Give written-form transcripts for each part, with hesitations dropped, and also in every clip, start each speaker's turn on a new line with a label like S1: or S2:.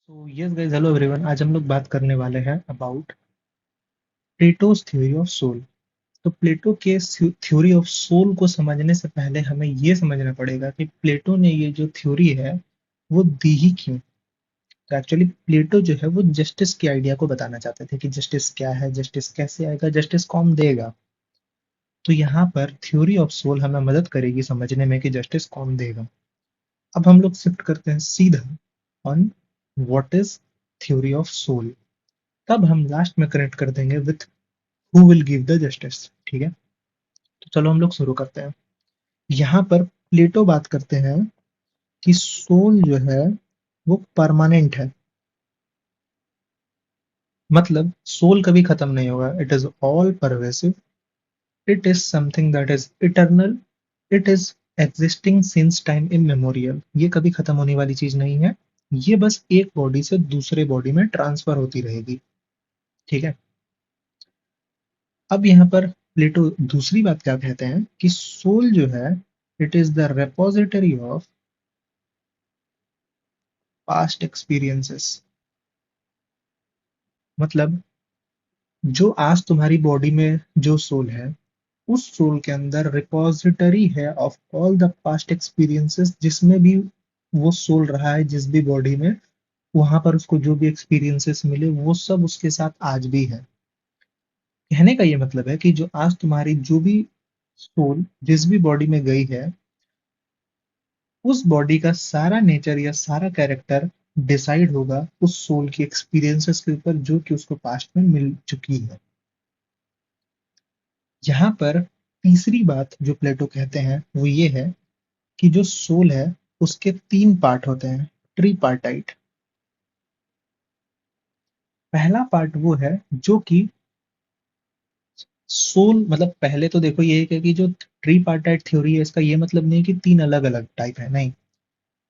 S1: तो yes guys, hello everyone. आज हम लोग बात करने वाले हैं about Plato's theory of soul. तो प्लेटो के थ्योरी ऑफ सोल को समझने से पहले हमें ये समझना पड़ेगा कि प्लेटो ने ये जो थ्योरी है वो दी ही क्यों। तो एक्चुअली प्लेटो जो है वो जस्टिस के आइडिया को बताना चाहते थे कि जस्टिस क्या है, जस्टिस कैसे आएगा, जस्टिस कौन देगा। तो यहाँ पर थ्योरी ऑफ सोल हमें मदद करेगी समझने में कि जस्टिस कौन देगा। अब हम लोग शिफ्ट करते हैं सीधा on what is theory of soul. तब हम लास्ट में कनेक्ट कर देंगे with who will give the justice. ठीक है, तो चलो हम लोग शुरू करते हैं। यहाँ पर प्लेटो बात करते हैं कि सोल जो है वो परमानेंट है। मतलब सोल कभी खत्म नहीं होगा। It is all pervasive, it is something that is eternal, it is existing since time immemorial. ये कभी खत्म होने वाली चीज नहीं है। ये बस एक बॉडी से दूसरे बॉडी में ट्रांसफर होती रहेगी। ठीक है। अब यहाँ पर प्लेटो दूसरी बात क्या कहते हैं कि सोल जो है it is the repository of past experiences. मतलब जो आज तुम्हारी बॉडी में जो सोल है उस सोल के अंदर रिपोजिटरी है of all the past experiences. जिसमें भी वो सोल रहा है, जिस भी बॉडी में, वहां पर उसको जो भी एक्सपीरियंसेस मिले वो सब उसके साथ आज भी है। कहने का ये मतलब है कि जो आज तुम्हारी जो भी सोल जिस भी बॉडी में गई है उस बॉडी का सारा नेचर या सारा कैरेक्टर डिसाइड होगा उस सोल की एक्सपीरियंसेस के ऊपर जो कि उसको पास्ट में मिल चुकी है। यहाँ पर तीसरी बात जो प्लेटो कहते हैं वो ये है कि जो सोल है उसके तीन पार्ट होते हैं, ट्रीपार्टाइट। पहला पार्ट वो है जो कि सोल, मतलब पहले तो देखो ये है कि जो ट्रीपार्टाइट थ्योरी है इसका ये मतलब नहीं है कि तीन अलग अलग टाइप है, नहीं।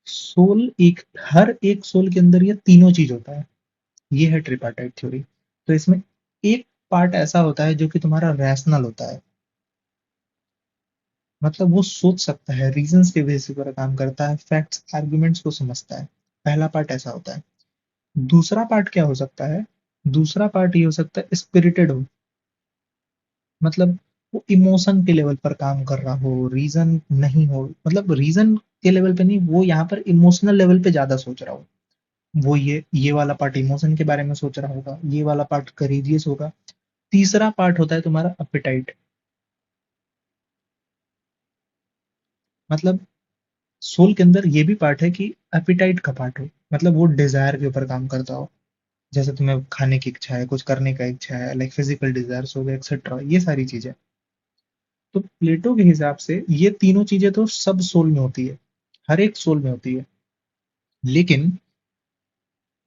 S1: सोल एक, हर एक सोल के अंदर ये तीनों चीज होता है। ये है ट्रिपार्टाइट थ्योरी। तो इसमें एक पार्ट ऐसा होता है जो कि तुम्हारा रैशनल होता है। मतलब वो सोच सकता है, रीजंस के बेसिस पर काम करता है, फैक्ट्स आर्गुमेंट्स को समझता है। पहला पार्ट ऐसा होता है। दूसरा पार्ट क्या हो सकता है? दूसरा पार्ट ये हो सकता है स्पिरिटेड हो। मतलब वो इमोशन के लेवल पर काम कर रहा हो, रीजन नहीं हो, मतलब रीजन के लेवल पे नहीं, वो यहाँ पर इमोशनल लेवल पे ज्यादा सोच रहा हो। वो ये वाला पार्ट इमोशन के बारे में सोच रहा होगा, ये वाला पार्ट करेजियस होगा। तीसरा पार्ट होता है तुम्हारा अपेटाइट। मतलब सोल के अंदर ये भी पार्ट है कि एपिटाइट का पार्ट हो, मतलब वो डिजायर के ऊपर काम करता हो। जैसे तुम्हें खाने की इच्छा है, कुछ करने का इच्छा है, लाइक फिजिकल डिजायर्स हो गए एक्सेट्रा, ये सारी चीजें। तो प्लेटो के हिसाब से ये तीनों चीजें तो सब सोल में होती है, हर एक सोल में होती है। लेकिन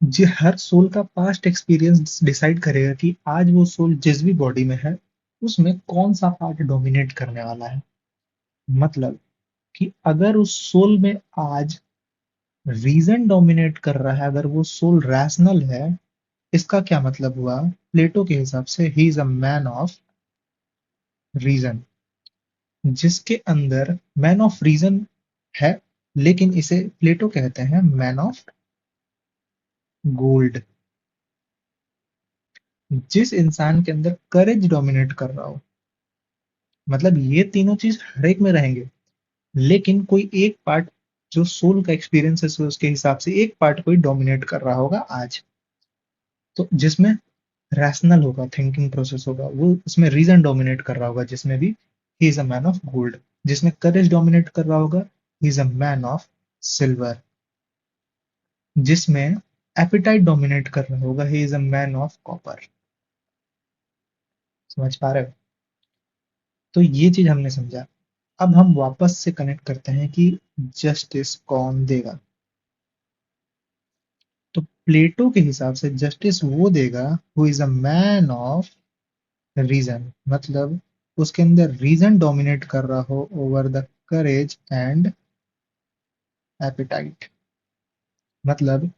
S1: जो हर सोल का पास्ट एक्सपीरियंस डिसाइड करेगा कि आज वो सोल जिस भी बॉडी में है उसमें कौन सा पार्ट डोमिनेट करने वाला है। मतलब कि अगर उस सोल में आज रीजन डोमिनेट कर रहा है, अगर वो सोल रैशनल है, इसका क्या मतलब हुआ? प्लेटो के हिसाब से he is a man of reason. जिसके अंदर मैन ऑफ रीजन है, लेकिन इसे प्लेटो कहते हैं मैन ऑफ गोल्ड। जिस इंसान के अंदर करेज डोमिनेट कर रहा हो, मतलब ये तीनों चीज हर एक में रहेंगे, लेकिन कोई एक पार्ट जो सोल का एक्सपीरियंस है उसके हिसाब से एक पार्ट कोई डोमिनेट कर रहा होगा आज। तो जिसमें रैशनल होगा, थिंकिंग प्रोसेस होगा, वो उसमें रीजन डोमिनेट कर रहा होगा, जिसमें भी ही is a man of gold. जिसमें करेज डोमिनेट कर रहा होगा, ही is a man of silver. जिसमें एपिटाइट डोमिनेट कर रहा होगा, ही is a man of copper. समझ पा रहे हो? तो ये चीज हमने समझा। अब हम वापस से कनेक्ट करते हैं कि जस्टिस कौन देगा। तो प्लेटो के हिसाब से जस्टिस वो देगा who is a man of reason. मतलब उसके अंदर रीजन डोमिनेट कर रहा हो over the courage and appetite. मतलब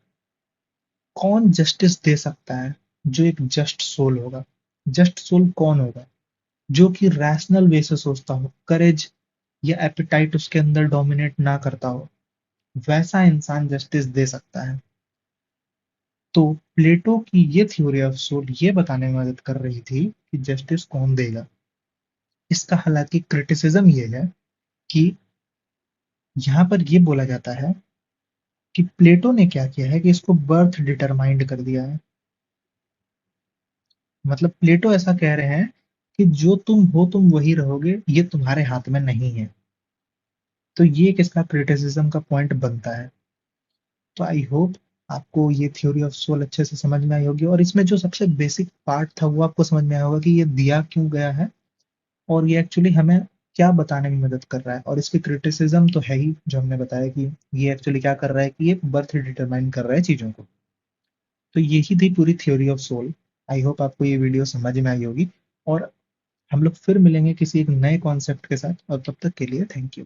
S1: कौन जस्टिस दे सकता है? जो एक जस्ट सोल होगा। जस्ट सोल कौन होगा? जो कि रैशनल वे से सोचता हो, करेज या एपिटाइट उसके अंदर डोमिनेट ना करता हो, वैसा इंसान जस्टिस दे सकता है। तो प्लेटो की ये थ्योरी ऑफ सोल ये बताने में मदद कर रही थी कि जस्टिस कौन देगा। इसका हालांकि क्रिटिसिज्म ये है कि यहाँ पर ये बोला जाता है कि प्लेटो ने क्या किया है कि इसको बर्थ डिटरमाइंड कर दिया है। मतलब प्लेटो ऐसा कह रहे हैं कि जो तुम हो तुम वही रहोगे, ये तुम्हारे हाथ में नहीं है। तो ये एक इसका क्रिटिसिज्म का पॉइंट बनता है। तो आई होप आपको ये थ्योरी ऑफ सोल अच्छे से समझ में आई होगी, और इसमें जो सबसे बेसिक पार्ट था वो आपको समझ में आया होगा कि ये दिया क्यों गया है, और ये एक्चुअली हमें क्या बताने में मदद कर रहा है। और इसकी क्रिटिसिज्म तो है ही, जो हमने बताया कि ये एक्चुअली क्या कर रहा है कि ये बर्थ डिटरमाइन कर रहा है चीजों को। तो यही थी पूरी theory of soul. I hope आपको ये वीडियो समझ में आई होगी, और हम लोग फिर मिलेंगे किसी एक नए कॉन्सेप्ट के साथ, और तब तक के लिए थैंक यू।